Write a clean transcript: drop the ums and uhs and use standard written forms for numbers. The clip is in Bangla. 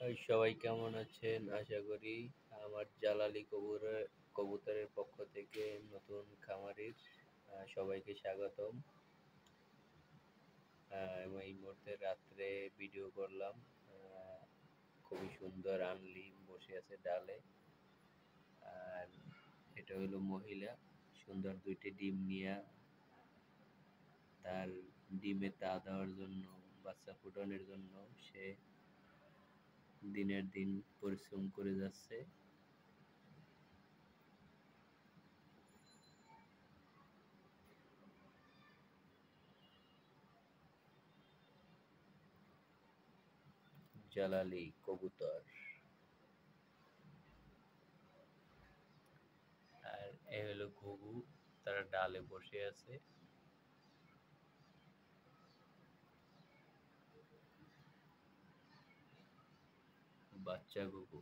সবাই কেমন আছেন? আশা করি আমার জালালি কবুতরের পক্ষ থেকে নতুন খামারির সবাইকে স্বাগতম। এবং এই মুহূর্তে রাত্রে ভিডিও করলাম। খুবই সুন্দর আনলি বসে আছে ডালে। আর এটা হলো মহিলা, সুন্দর দুইটি ডিম নিয়ে তার ডিমে তা দেওয়ার জন্য, বাচ্চা ফুটানোর জন্য সে দিনের দিন পরিশ্রম করে যাচ্ছে। জালালি কবুতর। আর এ হলো ঘুঘু, তারা ডালে বসে আছে। বাচ্চা ঘুঘু।